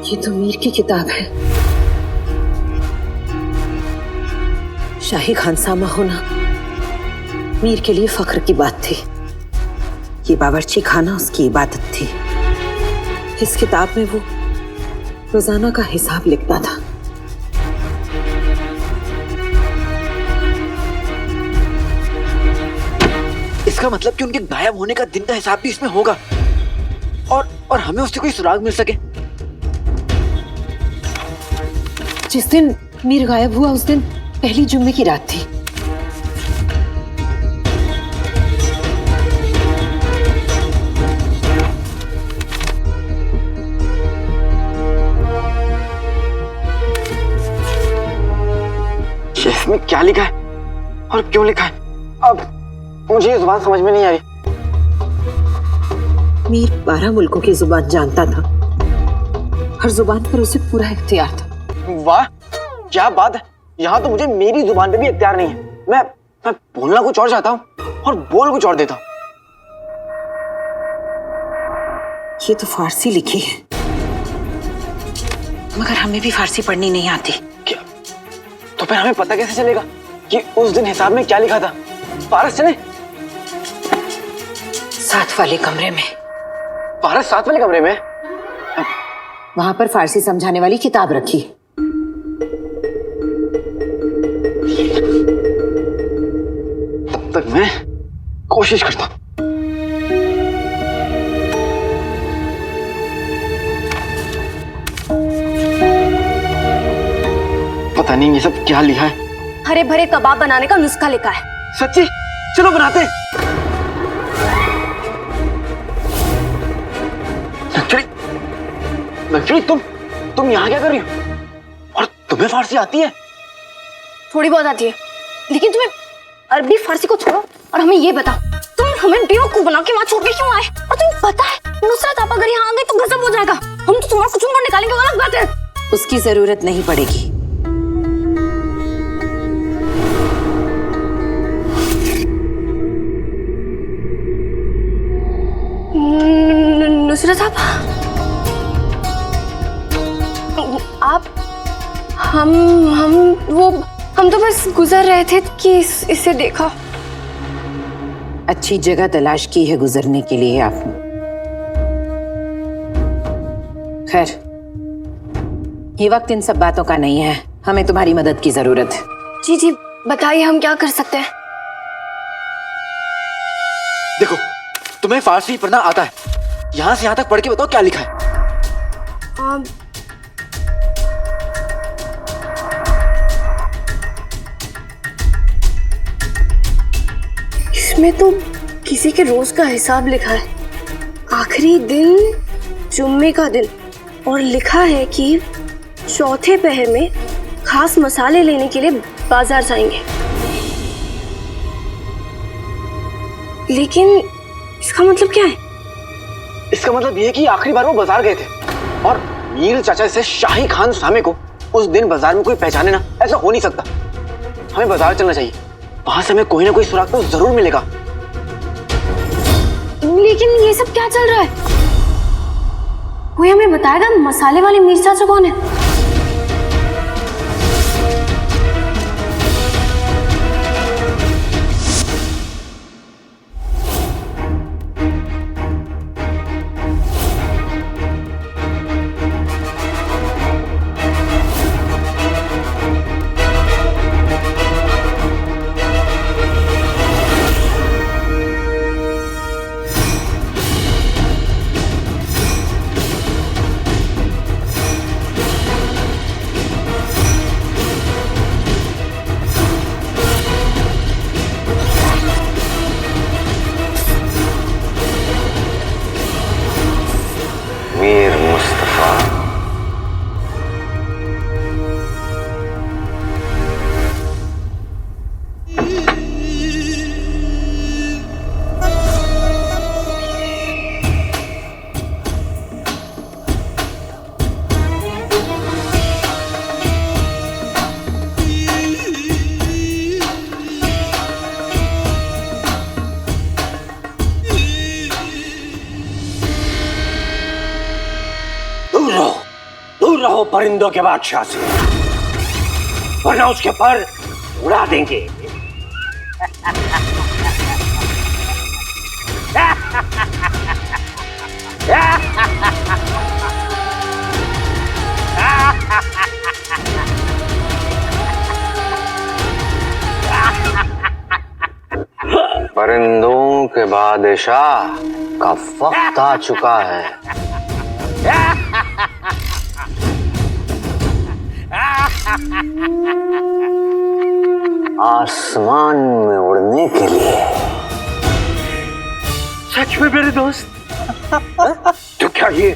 ये तो मीर की किताब है। शाही खानसामा होना मीर के लिए फख्र की बात थी। ये बावर्ची खाना उसकी इबादत थी। इस किताब में वो रोजाना का हिसाब लिखता था। इसका मतलब कि उनके गायब होने का दिन का हिसाब भी इसमें होगा और हमें उससे कोई सुराग मिल सके। जिस दिन मीर गायब हुआ उस दिन पहली जुम्मे की रात थी। इसमें क्या लिखा है और क्यों लिखा है? अब मुझे ये जुबान समझ में नहीं आ रही। मीर 12 मुल्कों की जुबान जानता था। हर जुबान पर उसे पूरा इख्तियार था। वाह, क्या बात है। यहाँ तो मुझे मेरी जुबान पे भी इख्तियार नहीं है। मैं बोलना कुछ और चाहता हूँ और बोल कुछ और देता हूँ। ये तो फारसी लिखी है, मगर हमें भी फारसी पढ़नी नहीं आती। क्या? तो फिर हमें पता कैसे चलेगा कि उस दिन हिसाब में क्या लिखा था? पारस चले? साथ वाले कमरे में। पारस साथ वाले कमरे में? वहां पर फारसी समझाने वाली किताब रखी। तब तक मैं कोशिश करता हूं। पता नहीं ये सब क्या लिखा है। हरे भरे कबाब बनाने का नुस्खा लिखा है। सच्ची? चलो बनाते हैं। लक्ष्मी, तुम यहाँ क्या कर रही हो? और तुम्हें फारसी आती है? थोड़ी बहुत आती है, लेकिन तुम्हें अरबी फारसी को छोड़ो और हमें ये बताओ, तुम हमें बेवकूफ बना के वहाँ छोड़ के क्यों आए? और तुम्हें पता है नुसरत आपा अगर यहाँ आ गई तो गजब हो जाएगा। हम तो तुम्हारा कुछ और निकालेंगे। अलग बात है। उसकी जरूरत नहीं पड़ेगी। नुसरत आप हम तो बस गुजर रहे थे कि इसे देखा। अच्छी जगह तलाश की है गुजरने के लिए आपने। खैर, ये वक्त इन सब बातों का नहीं है। हमें तुम्हारी मदद की जरूरत है। जी जी, बताइए हम क्या कर सकते हैं? देखो, तुम्हें फारसी पढ़ना आता है। यहाँ से यहाँ तक पढ़ के बताओ क्या लिखा है। इसमें तो किसी के रोज का हिसाब लिखा है। आखिरी दिन जुम्मे का दिन, और लिखा है कि चौथे पहर में खास मसाले लेने के लिए बाजार जाएंगे। लेकिन इसका मतलब क्या है? इसका मतलब ये है कि आखिरी बार वो बाजार गए थे और मीर चाचा से शाही खान सामे को उस दिन बाजार में कोई पहचाने ना, ऐसा हो नहीं सकता। हमें बाजार चलना चाहिए। वहां से हमें कोई ना कोई सुराग तो जरूर मिलेगा। लेकिन ये सब क्या चल रहा है? कोई हमें बताएगा मसाले वाले मीर चाचा कौन है? मीर मुस्तफा। रहो परिंदों के बादशाह से, वरना उसके पर उड़ा देंगे। परिंदों के बादशाह का वक्त आ चुका है। आसमान में उड़ने के लिए। सच में मेरे दोस्त? तो क्या ये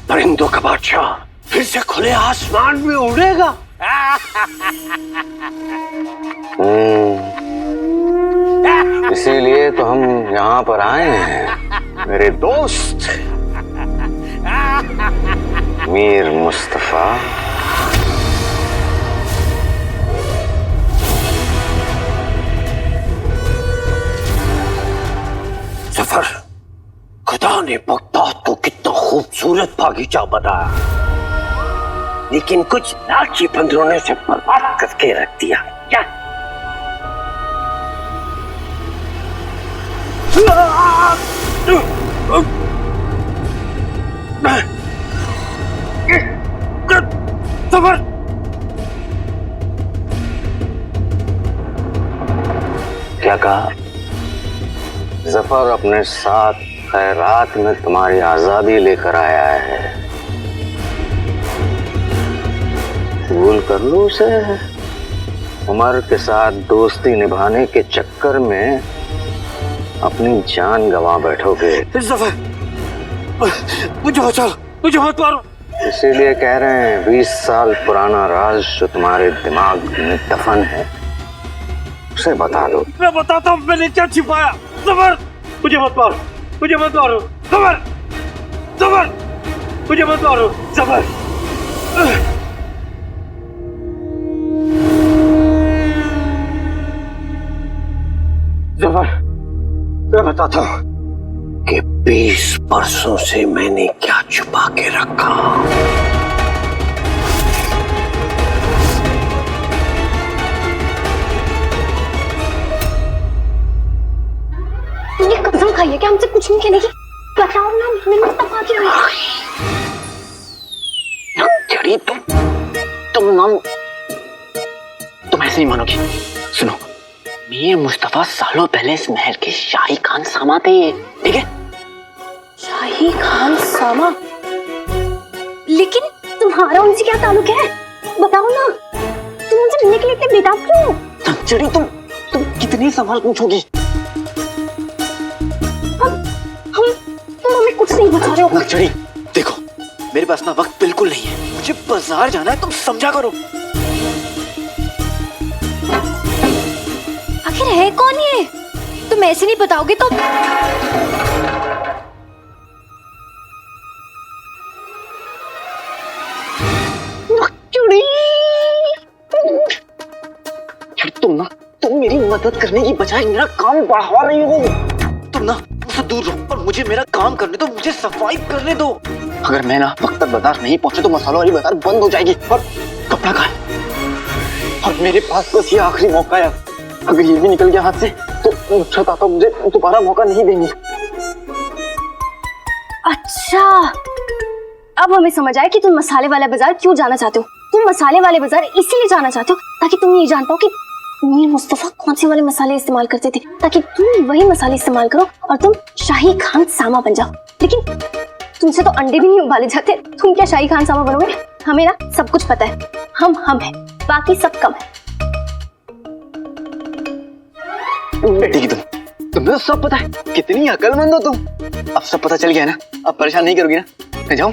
परिंदों का बादशाह फिर से खुले आसमान में उड़ेगा? इसीलिए तो हम यहाँ पर आए हैं मेरे दोस्त मीर मुस्तफा। जफर, खुदा ने बगदाद को कितना खूबसूरत बागीचा बनाया, लेकिन कुछ लालची बंदरों ने इसे बर्बाद करके रख दिया। क्या? जफर, क्या कहा? जफर अपने साथ खैरात में तुम्हारी आजादी लेकर आया है। कबूल कर लो उसे। उमर के साथ दोस्ती निभाने के चक्कर में अपनी जान गंवा बैठोगे। जफर, मुझे बचा लो, मुझे मत मारो। इसीलिए कह रहे हैं 20 साल पुराना राज जो तुम्हारे दिमाग में दफन है उसे बता दो। मैं बताता हूँ मैंने क्या छिपाया। जफर, मुझे मत मारो, मुझे मत मारो। जफर, जफर, मुझे मत मारो। जफर, जफर, मैं बताता हूँ कि 20 बरसों से मैंने क्या छुपा के रखा। ये कसम खाइए कि हमसे कुछ नहीं कहने की। बताओ ना, मीर मुस्तफा की चढ़ी तुम ऐसे नहीं मानोगी। सुनो, मीर मुस्तफा सालों पहले इस महल के शाही खान सामा थे, ठीक है? शाही खान सामा? लेकिन तुम्हारा उनसे क्या ताल्लुक है? बताओ ना, तुम उनसे मिलने के लिए इतने बेताब क्यों? चढ़ी तुम कितनी सवाल पूछोगी? तुम हमें कुछ नहीं बता रहे हो। नक्चड़ी, देखो मेरे पास ना वक्त बिल्कुल नहीं है, मुझे बाजार जाना है, तुम समझा करो। आखिर है कौन ये? तुम ऐसे नहीं बताओगे तो? नक्चड़ी, तुम मेरी मदद करने की बजाय मेरा काम बढ़ा रही हो। तुम ना मुझसे दूर रहो और मुझे मेरा काम करने दो, मुझे सफाई करने दो। अगर मैं ना वक्त तक बाजार नहीं पहुंचे तो मसालों वाली बाजार बंद हो जाएगी और कपड़ा कहाँ है? और मेरे पास बस ये आखिरी मौका है। अगर ये भी निकल गया हाथ से तो छता मुझे दोबारा मौका नहीं देंगी। अच्छा, अब हमें समझ आया कि तुम मसाले वाला बाजार क्यों जाना चाहते हो। तुम मसाले वाले बाजार इसीलिए जाना चाहते हो ताकि तुम ये जान पाओ कि मीर मुस्तफा कौन से वाले मसाले इस्तेमाल करते थे, ताकि तुम वही मसाले इस्तेमाल करो और तुम शाही खान सामा बन जाओ। लेकिन तुमसे तो अंडे भी नहीं उबाले जाते, तुम क्या शाही खान सामा बनोगे? हमें ना सब कुछ पता है, हम हैं, बाकी सब कम है। बेटी की तुम्हें सब पता है, कितनी अकलमंद हो तुम। अब सब पता चल गया ना, अब परेशान नहीं करोगी ना? मैं जाऊं?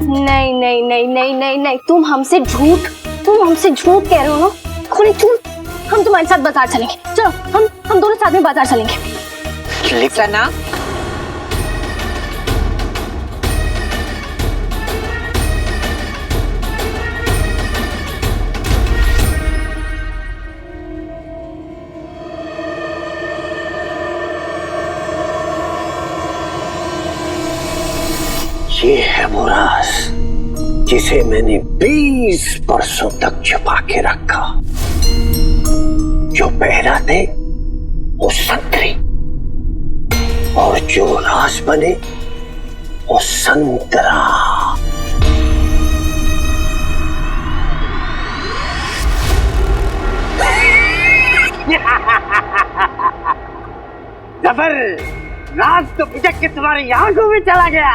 नहीं नहीं नहीं नहीं नहीं नहीं, तुम हमसे झूठ कह रहे हो ना, खुले झूठ। हम तुम्हारे साथ बाजार चलेंगे, चलो हम दोनों साथ में बाजार चलेंगे। सना, ये है वो राज जिसे मैंने 20 बरसों तक छुपा के रखा। जो पहला थे वो संतरी और जो राज बने वो संतरा। जफर, राज तो पिचक के तुम्हारी आंखों में चला गया।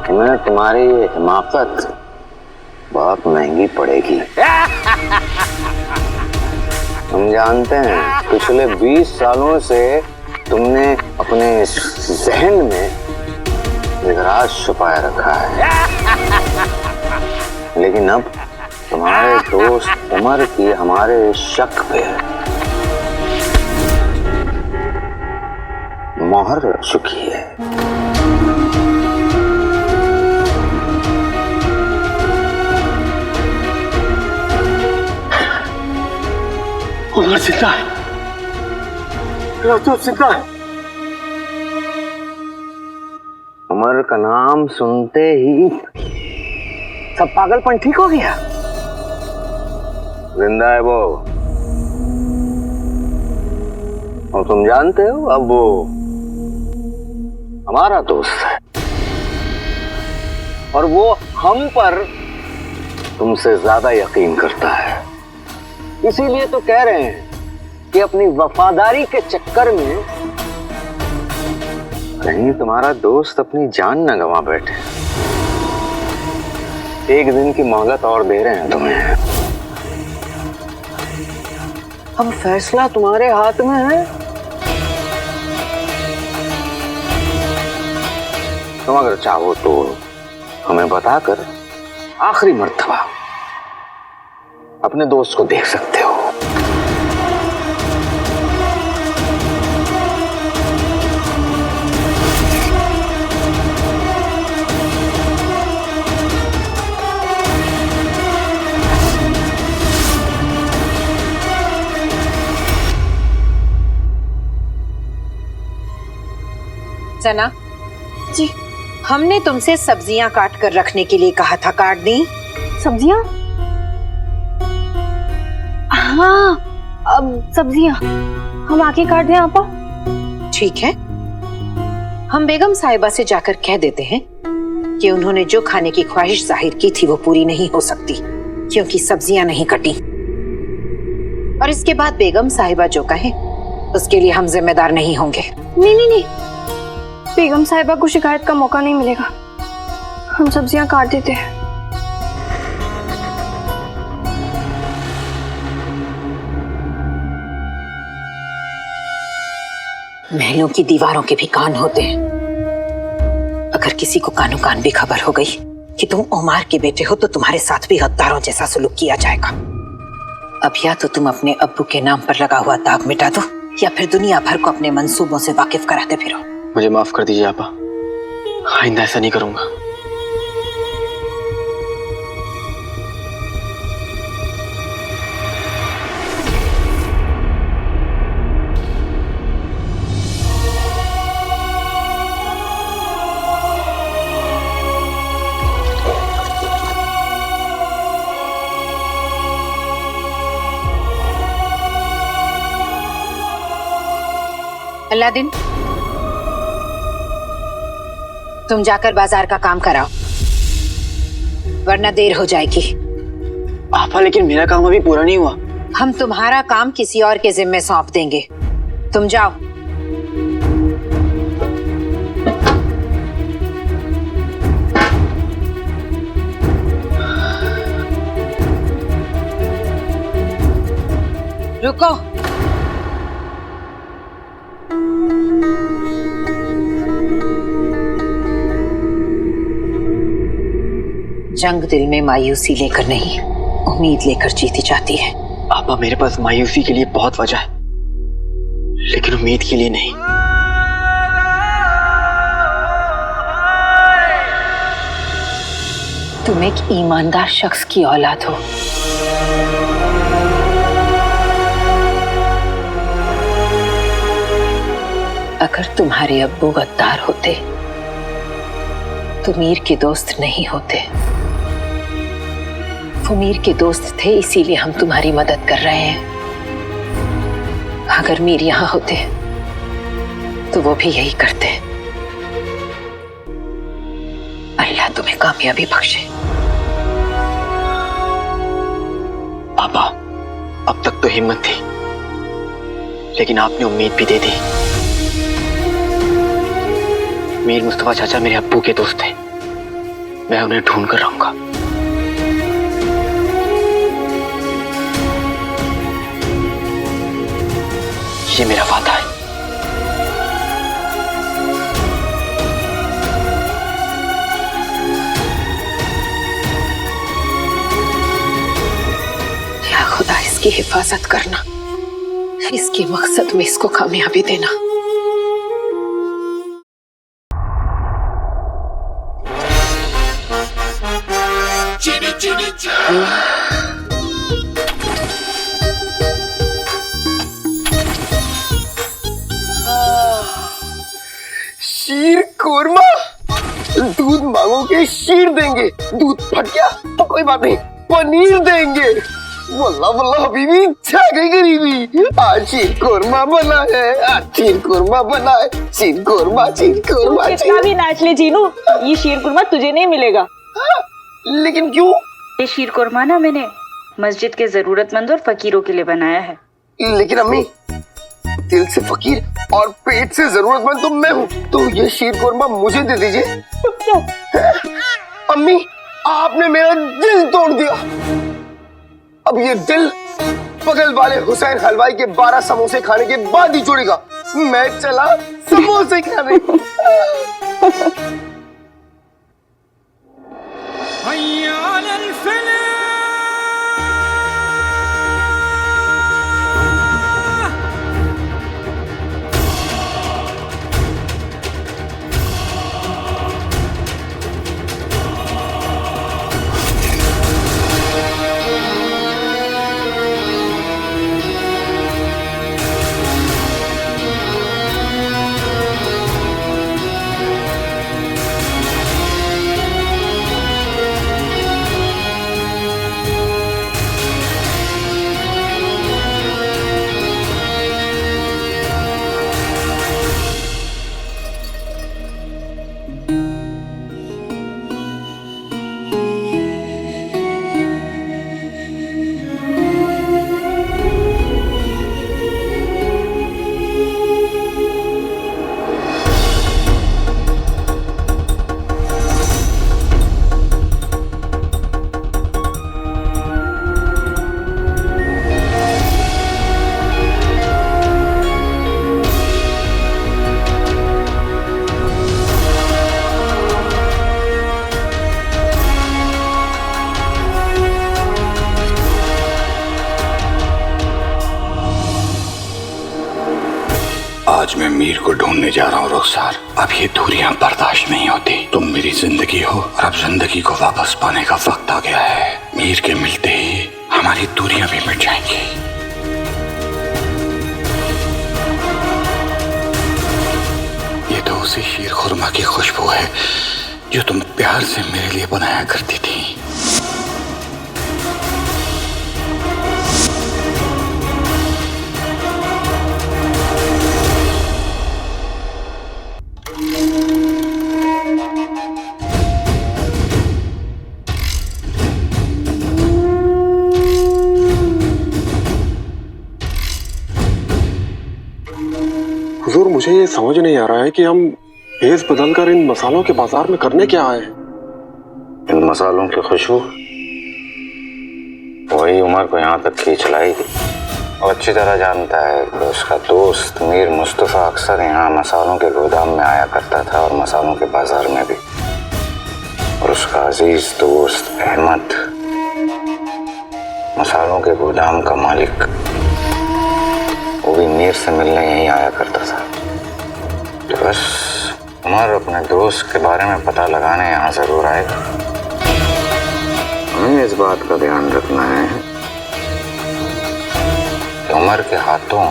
तुम्हें तुम्हारी ये हिमाकत बहुत महंगी पड़ेगी। हम जानते हैं पिछले 20 सालों से तुमने अपने जहन में एक राज छुपाए रखा है, लेकिन अब तुम्हारे दोस्त उमर की हमारे शक पे मोहर लग चुकी है। उमर जिंदा है, तो जिंदा है। उमर का नाम सुनते ही सब पागलपन ठीक हो गया। जिंदा है वो, और तुम जानते हो अब वो हमारा दोस्त है और वो हम पर तुमसे ज्यादा यकीन करता है। इसीलिए तो कह रहे हैं कि अपनी वफादारी के चक्कर में कहीं तुम्हारा दोस्त अपनी जान न गंवा बैठे। एक दिन की मोहलत और दे रहे हैं तुम्हें। अब फैसला तुम्हारे हाथ में है। तुम अगर चाहो तो हमें बताकर आखिरी मर्तबा अपने दोस्त को देख सकते हो। सना जी, हमने तुमसे सब्जियां काट कर रखने के लिए कहा था, काट दी? सब्जियां? हाँ, अब सब्जियां हम आके काट दें आपा? ठीक है, हम बेगम साहिबा से जाकर कह देते हैं कि उन्होंने जो खाने की ख्वाहिश जाहिर की थी वो पूरी नहीं हो सकती क्योंकि सब्जियां नहीं कटी। और इसके बाद बेगम साहिबा जो कहे उसके लिए हम जिम्मेदार नहीं होंगे। नहीं नहीं नहीं, बेगम साहिबा को शिकायत का मौका नहीं मिलेगा। हम सब्जियां काट देते हैं। महलों की दीवारों के भी कान होते हैं। अगर किसी को कानों कान भी खबर हो गई कि तुम ओमार के बेटे हो तो तुम्हारे साथ भी गद्दारों जैसा सलूक किया जाएगा। अब या तो तुम अपने अब्बू के नाम पर लगा हुआ दाग मिटा दो या फिर दुनिया भर को अपने मंसूबों से वाकिफ कराते फिरो। मुझे माफ कर दीजिए आपा, आइंदा ऐसा नहीं करूंगा। अलादीन, तुम जाकर बाजार का काम कराओ वरना देर हो जाएगी। आपा, लेकिन मेरा काम अभी पूरा नहीं हुआ। हम तुम्हारा काम किसी और के जिम्मे सौंप देंगे, तुम जाओ। रुको, जंग दिल में मायूसी लेकर नहीं, उम्मीद लेकर जीती जाती है। आपा, मेरे पास मायूसी के लिए बहुत वजह है, लेकिन उम्मीद के लिए नहीं। तुम एक ईमानदार शख्स की औलाद हो। अगर तुम्हारे अब्बू गद्दार होते तो मीर के दोस्त नहीं होते। वो मीर के दोस्त थे, इसीलिए हम तुम्हारी मदद कर रहे हैं। अगर मीर यहां होते तो वो भी यही करते। अल्लाह तुम्हें कामयाबी बख्शे। पापा, अब तक तो हिम्मत थी, लेकिन आपने उम्मीद भी दे दी। मीर मुस्तफा चाचा मेरे अब्बू के दोस्त थे, मैं उन्हें ढूंढ कर रहूंगा। ये मेरा वादा है। या खुदा, इसकी हिफाजत करना, इसके मकसद में इसको कामयाबी देना। शीर कोरमा, दूध मांगोगे शीर देंगे, दूध फट गया तो कोई बात नहीं, पनीर देंगे। वल्लाह वल्लाह हबीबी, छा गई गरीबी। आज शीर कोरमा बना है, आज शीर कोरमा बना है, शीर कोरमा शीर कोरमा। कितना भी नाच ले जीनू, ये शीर कुरमा तुझे नहीं मिलेगा। लेकिन क्यों? ये शीर कुरमा ना मैंने मस्जिद के जरूरतमंद और फकीरों के लिए बनाया है। लेकिन अम्मी, दिल से फकीर और पेट से जरूरतमंद तो मैं हूँ, तो ये शीर कोरमा मुझे दे दीजिए। अम्मी, आपने मेरा दिल तोड़ दिया। अब ये दिल बगल वाले हुसैन हलवाई के 12 समोसे खाने के बाद ही जुड़ेगा। मैं चला समोसे खाने। आज मैं मीर को ढूंढने जा रहा हूँ रुखसार। अब ये दूरियां बर्दाश्त नहीं होती। तुम मेरी जिंदगी हो और अब जिंदगी को वापस पाने का वक्त आ गया है। मीर के मिलते ही हमारी दूरियां भी मिट जाएंगी। ये तो उसी शीर खुरमा की खुशबू है जो तुम प्यार से मेरे लिए बनाया करती थी। हुजूर, मुझे ये समझ नहीं आ रहा है कि हम भेस बदलकर इन मसालों के बाजार में करने क्या आए हैं। इन मसालों की खुशबू वही उमर को यहाँ तक खींच लाएगी। वो अच्छी तरह जानता है कि उसका दोस्त मीर मुस्तफा अक्सर यहाँ मसालों के गोदाम में आया करता था और मसालों के बाजार में भी, और उसका का अजीज दोस्त अहमद, मसालों के गोदाम का मालिक, वो भी मीर से मिलने यहीं आया करता था। तो बस उमर अपने दोस्त के बारे में पता लगाने यहाँ जरूर आएगा। हमें इस बात का ध्यान रखना है कि उमर के हाथों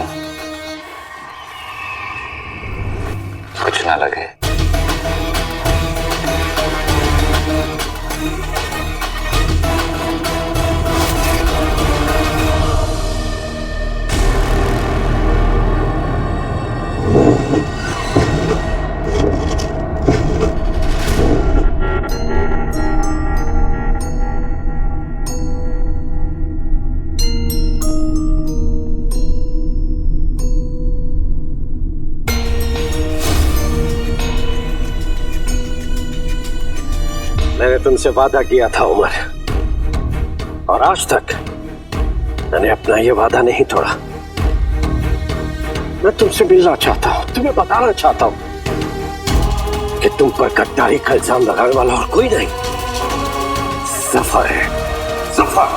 कुछ ना लगे। मैंने तुमसे वादा किया था उमर, और आज तक मैंने अपना ये वादा नहीं तोड़ा। मैं तुमसे मिलना चाहता हूं, तुम्हें बताना चाहता हूं कि तुम पर गद्दारी का इल्जाम लगाने वाला और कोई नहीं, जफर है। जफर